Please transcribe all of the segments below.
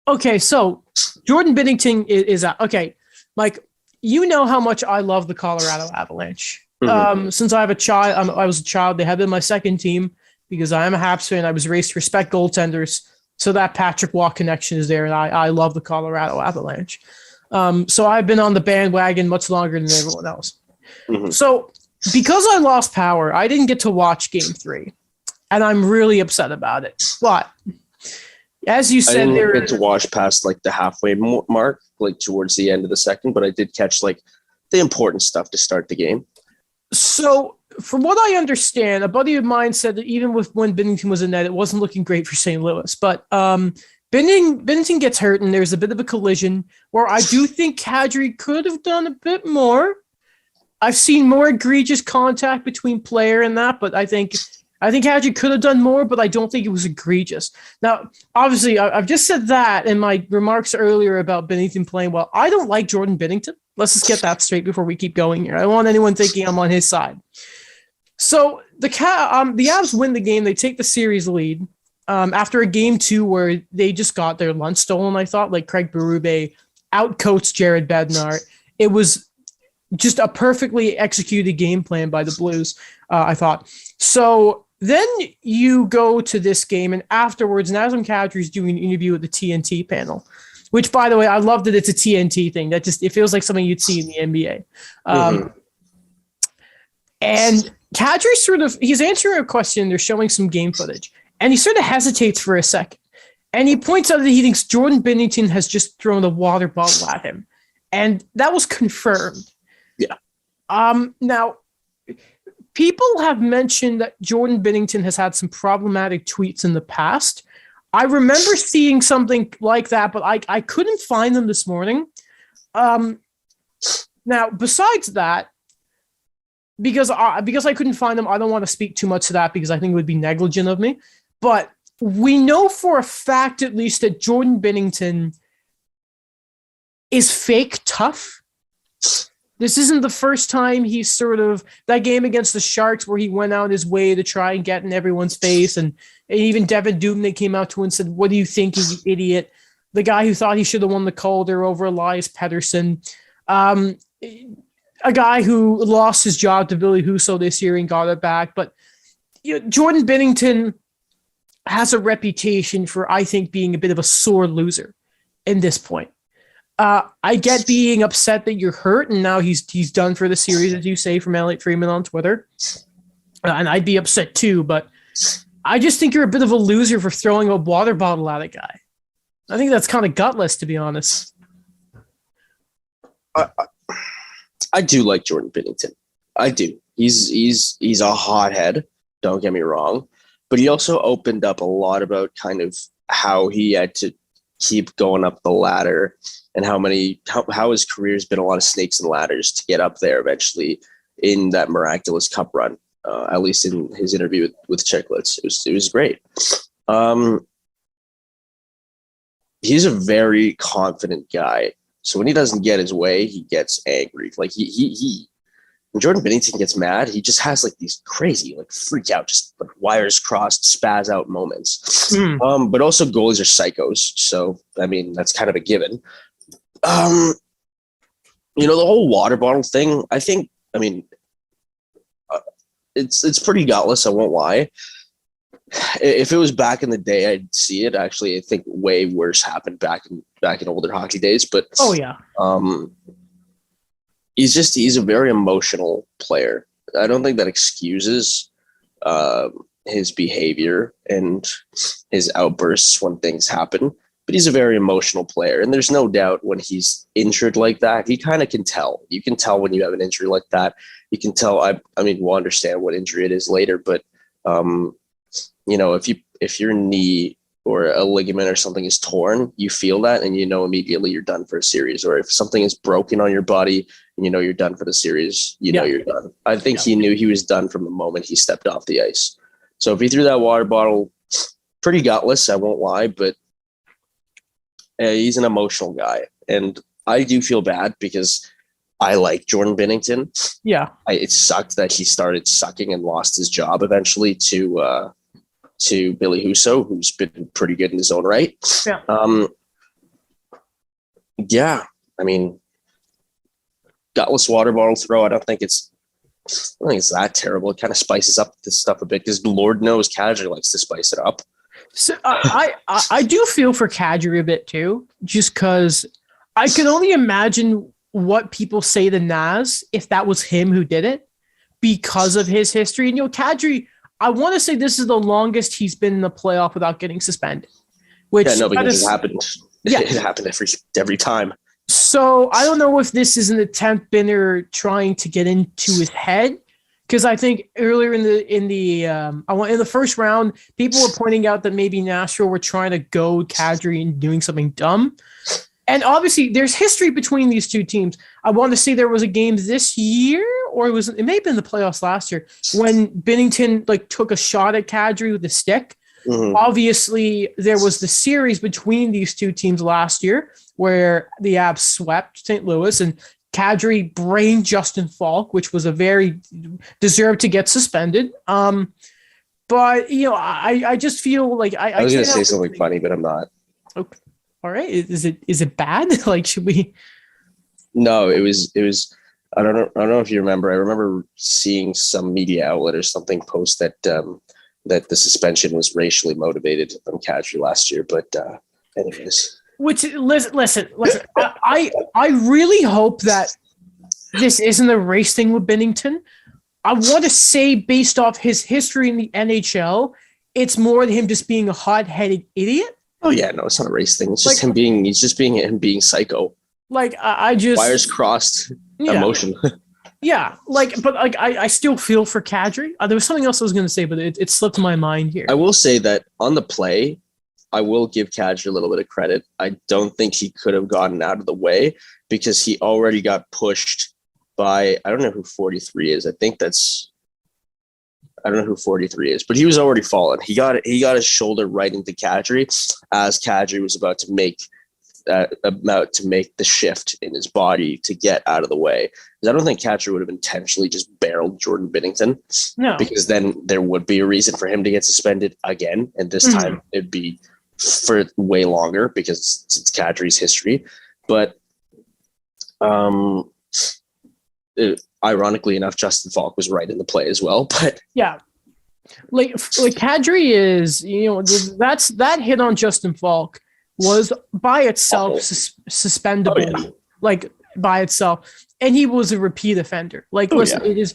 Okay, so Jordan Binnington is out. Okay, Mike, you know how much I love the Colorado Avalanche. Hmm. Since I have a child, I was a child. They have been my second team because I am a Habs fan. I was raised to respect goaltenders, so that Patrick Waugh connection is there, and I love the Colorado Avalanche. So I've been on the bandwagon much longer than everyone else. Hmm. So because I lost power, I didn't get to watch Game 3, and I'm really upset about it. But as you I said, didn't there. get to watch past like the halfway mark, like towards the end of the second, but I did catch like the important stuff to start the game. So, from what I understand, a buddy of mine said that even with when Binnington was in net, it wasn't looking great for St. Louis. But Binnington gets hurt, and there's a bit of a collision where I do think Kadri could have done a bit more. I've seen more egregious contact between player and that, but I think Kadri could have done more, but I don't think it was egregious. Now, obviously, I've just said that in my remarks earlier about Binnington playing well. I don't like Jordan Binnington. Let's just get that straight before we keep going here. I don't want anyone thinking I'm on his side. So the Avs win the game. They take the series lead after a game 2 where they just got their lunch stolen. I thought, like Craig Berube outcoached Jared Bednar. It was just a perfectly executed game plan by the Blues. I thought so. Then you go to this game, and afterwards, Nazem Kadri is doing an interview with the TNT panel. Which, by the way, I love that it's a TNT thing. That just it feels like something you'd see in the NBA. And Kadri he's answering a question. They're showing some game footage, and he sort of hesitates for a second, and he points out that he thinks Jordan Binnington has just thrown a water bottle at him, and that was confirmed. Yeah. Now, people have mentioned that Jordan Binnington has had some problematic tweets in the past. I remember seeing something like that, but I couldn't find them this morning. Now, besides that, because I couldn't find them, I don't want to speak too much to that because I think it would be negligent of me. But we know for a fact, at least, that Jordan Binnington is fake tough. This isn't the first time he's sort of that game against the Sharks where he went out his way to try and get in everyone's face. And even Devin Dubnyk came out to him and said, "What do you think, you idiot?" The guy who thought he should have won the Calder over Elias Pettersson. A guy who lost his job to Billy Husso this year and got it back. But Jordan Binnington has a reputation for, I think, being a bit of a sore loser in this point. I get being upset that you're hurt and now he's done for the series, as you say, from Elliot Freeman on Twitter. And I'd be upset too, but I just think you're a bit of a loser for throwing a water bottle at a guy. I think that's kind of gutless, to be honest. I do like Jordan Binnington. I do. He's a hothead. Don't get me wrong, but he also opened up a lot about kind of how he had to keep going up the ladder and how his career's been a lot of snakes and ladders to get up there eventually in that miraculous cup run. At least in his interview with Chicklets, it was great. He's a very confident guy. So when he doesn't get his way, he gets angry. Like when Jordan Binnington gets mad, he just has like these crazy, like freak out, just like wires crossed, spaz out moments. But also goalies are psychos. So, I mean, that's kind of a given. The whole water bottle thing, it's pretty gutless. I won't lie. If it was back in the day, I'd see it. Actually, I think way worse happened back in older hockey days. But oh yeah, he's a very emotional player. I don't think that excuses his behavior and his outbursts when things happen. But he's a very emotional player, and there's no doubt when he's injured like that, he kind of can tell. You can tell when you have an injury like that. You can tell. I mean, we'll understand what injury it is later, but if your knee or a ligament or something is torn, you feel that and you know immediately you're done for a series. Or if something is broken on your body and you know you're done for the series, you know you're done. I think he knew he was done from the moment he stepped off the ice. So if he threw that water bottle, pretty gutless, I won't lie, but he's an emotional guy. And I do feel bad because I like Jordan Binnington. Yeah. It sucked that he started sucking and lost his job eventually to Billy Husso, who's been pretty good in his own right. Yeah. Yeah, I mean, gutless water bottle throw. I don't think it's that terrible. It kind of spices up this stuff a bit because Lord knows Kadri likes to spice it up. So I do feel for Kadri a bit too, just because I can only imagine what people say to Naz if that was him who did it because of his history. And Kadri, I want to say this is the longest he's been in the playoff without getting suspended. Which because it happened. Yeah. It happened every time. So I don't know if this is an attempt Binner trying to get into his head, because I think earlier in the first round, people were pointing out that maybe Nashville were trying to goad Kadri into doing something dumb. And obviously, there's history between these two teams. I want to say there was a game this year, or it may have been the playoffs last year, when Binnington took a shot at Kadri with a stick. Mm-hmm. Obviously, there was the series between these two teams last year where the Abs swept St. Louis and Kadri brained Justin Falk, which was a very deserved to get suspended. But I just feel like I was going to say something funny, but I'm not. Okay. All right. Is it bad? Should we? No, it was. I don't know if you remember. I remember seeing some media outlet or something post that that the suspension was racially motivated on Kadri last year. But anyways. Which listen. I really hope that this isn't a race thing with Bennington. I want to say, based off his history in the NHL, it's more him just being a hot-headed idiot. Oh yeah, no, it's not a race thing. It's just him being psycho. I just wires crossed emotion. Yeah, but I still feel for Kadri. There was something else I was going to say, but it slipped my mind here. I will say that on the play, I will give Kadri a little bit of credit. I don't think he could have gotten out of the way because he already got pushed by, I don't know who 43 is. I don't know who 43 is, but he was already fallen. He got his shoulder right into Kadri as Kadri was about to make the shift in his body to get out of the way. Because I don't think Kadri would have intentionally just barreled Jordan Binnington. No. Because then there would be a reason for him to get suspended again. And this time it'd be for way longer because it's Kadri's history. But ironically enough, Justin Falk was right in the play as well. But yeah. Kadri is, that hit on Justin Falk was by itself suspendable, by itself, and he was a repeat offender. It is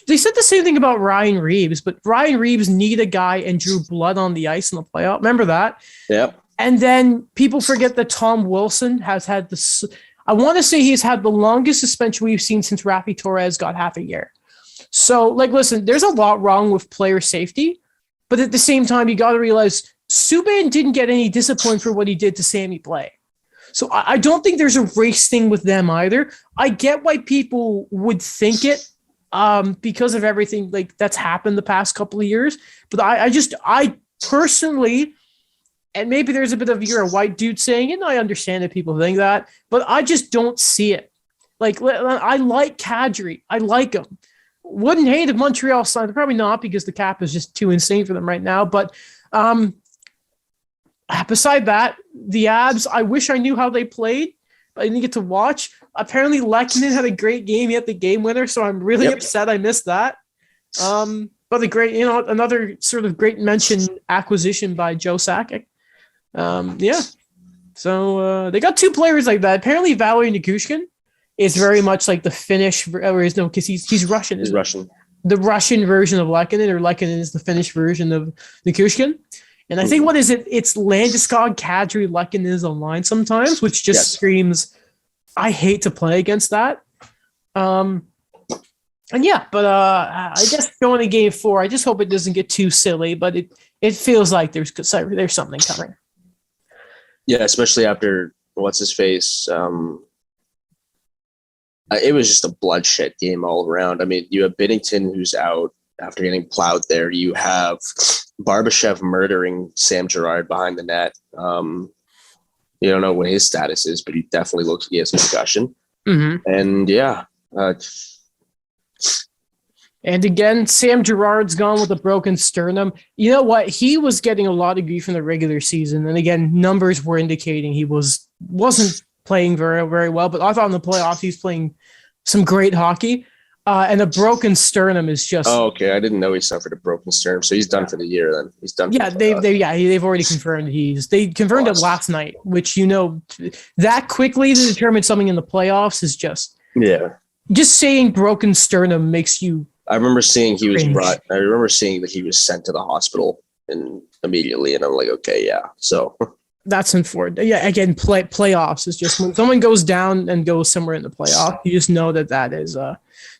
they said the same thing about Ryan Reeves, but Ryan Reeves kneed a guy and drew blood on the ice in the playoff. Remember that? Yep. And then people forget that Tom Wilson has had this. I want to say he's had the longest suspension we've seen since Rafi Torres got half a year. So, listen, there's a lot wrong with player safety, but at the same time, you got to realize Subban didn't get any discipline for what he did to Sammy Blais. So I don't think there's a race thing with them either. I get why people would think it because of everything that's happened the past couple of years. But I personally, and maybe there's a bit of you're a white dude saying it, and I understand that people think that, but I just don't see it. I like Kadri. I like him. Wouldn't hate if Montreal signed. Probably not because the cap is just too insane for them right now. But beside that, the Abs, I wish I knew how they played, but I didn't get to watch. Apparently, Lehkonen had a great game. He had the game winner, so I'm really upset I missed that. But the great, another sort of great mention acquisition by Joe Sakic. So they got two players like that. Apparently, Valery Nikushkin is very much like the Finnish, because he's Russian. He's Russian. The Russian version of Lehkonen, or Lehkonen is the Finnish version of Nikushkin. And I think, what is it? It's Landeskog, Kadri, Lehkonen is online sometimes, which just screams, I hate to play against that. I guess going to game 4, I just hope it doesn't get too silly, but it feels like there's something coming. Yeah, especially after what's his face. It was just a bloodshed game all around. I mean, you have Binnington who's out after getting plowed there. You have Barbashev murdering Sam Girard behind the net. You don't know what his status is, but he definitely looks like he has a concussion. Mm-hmm. And and again, Sam Girard's gone with a broken sternum. You know what? He was getting a lot of grief in the regular season. And again, numbers were indicating he was wasn't playing very, very well, but I thought in the playoffs he's playing some great hockey. And a broken sternum is just. Oh, okay. I didn't know he suffered a broken sternum, so he's done for the year. Then he's done. Yeah, they've already confirmed they confirmed it last night, which that quickly to determine something in the playoffs is just. Yeah. Just saying broken sternum makes you. I remember seeing he was cringe. I remember seeing that he was sent to the hospital immediately, and I'm like, okay, yeah. So. That's unfortunate. Yeah, again, playoffs is just when someone goes down and goes somewhere in the playoff, you just know that is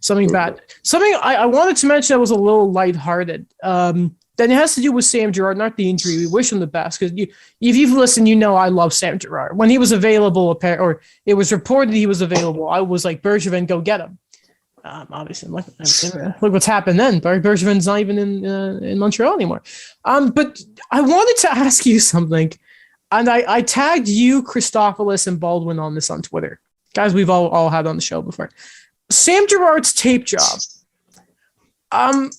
something bad. Something I wanted to mention that was a little lighthearted. Then it has to do with Sam Girard, not the injury. We wish him the best because if you've listened, I love Sam Girard. When he was available, or it was reported he was available, I was like, Bergevin, go get him. Obviously, look what's happened then. Bergevin's not even in Montreal anymore. But I wanted to ask you something. And I tagged you, Christophilus, and Baldwin on this on Twitter. Guys we've all had on the show before. Sam Girard's tape job. I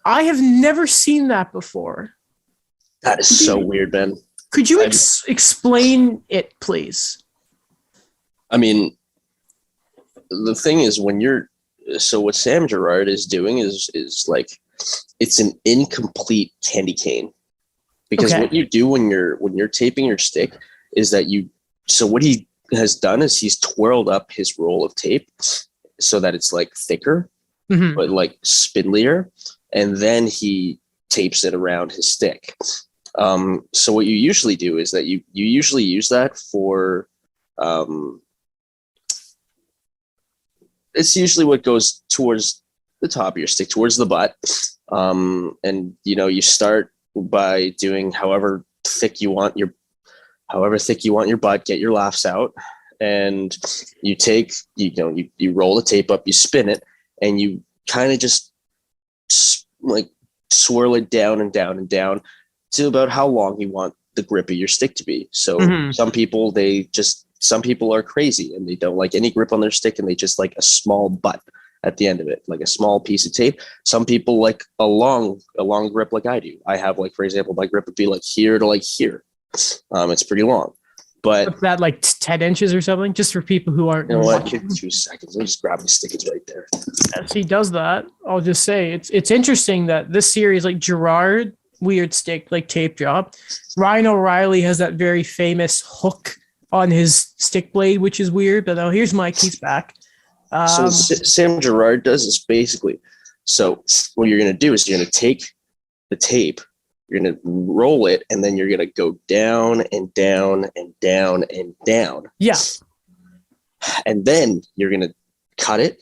have never seen that before. That is so weird, Ben. Could you explain it, please? I mean, the thing is what Sam Girard is doing is like, it's an incomplete candy cane. Because what you do when you're taping your stick is that what he has done is he's twirled up his roll of tape so that it's like thicker, but like spindlier, and then he tapes it around his stick. So what you usually do is that you usually use that for it's usually what goes towards the top of your stick, towards the butt, and you start by doing however thick you want your butt, get your laughs out, and you take, you roll the tape up, you spin it, and you kind of just like swirl it down and down and down to about how long you want the grip of your stick to be. So some people are crazy and they don't like any grip on their stick, and they just like a small butt at the end of it, like a small piece of tape. Some people like a long grip like I do. I have, like, for example, my grip would be like here to like here. It's pretty long. But what's that, like 10 inches or something? Just for people who aren't. You know what? Give 2 seconds. Let me just grab my stick. It's right there. As he does that, I'll just say it's interesting that this series, like Girard, weird stick, like tape job. Ryan O'Reilly has that very famous hook on his stick blade, which is weird. But now here's Mike. He's back. So what Sam Girard does is basically, so what you're going to do is you're going to take the tape, you're going to roll it, and then you're going to go down and down and down and down. Yeah. And then you're going to cut it,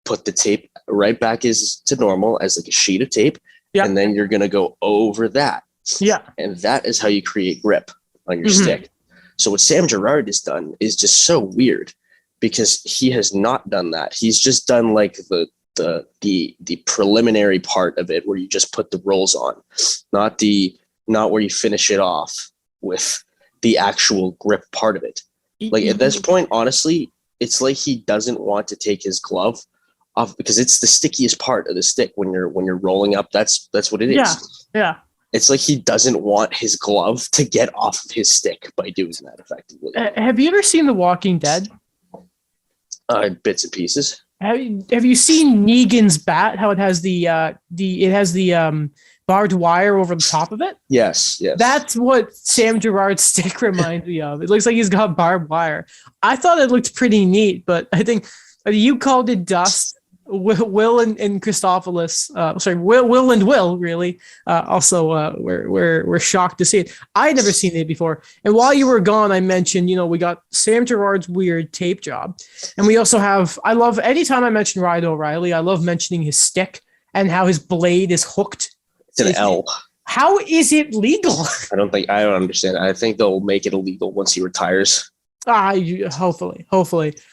put the tape right back to normal as like a sheet of tape. Yeah. And then you're going to go over that. Yeah. And that is how you create grip on your stick. So what Sam Girard has done is just so weird, because he has not done that. He's just done like the preliminary part of it where you just put the rolls on, not where you finish it off with the actual grip part of it. Like at this point, honestly, it's like he doesn't want to take his glove off, because it's the stickiest part of the stick when you're rolling up. That's what it is. Yeah. It's like he doesn't want his glove to get off of his stick by doing that effectively. Have you ever seen The Walking Dead? Bits and pieces. Have you seen Negan's bat? How it has the barbed wire over the top of it? Yes. That's what Sam Girard's stick reminds me of. It looks like he's got barbed wire. I thought it looked pretty neat, but I think you called it dust. Will and Christophilus, Will and Will really also we're shocked to see it. I had never seen it before, and while you were gone, I mentioned we got Sam Girard's weird tape job, and we also have. I love anytime I mention Ryan O'Reilly, I love mentioning his stick and how his blade is hooked. It's an L. How is it legal? I don't understand. I think they'll make it illegal once he retires. Hopefully.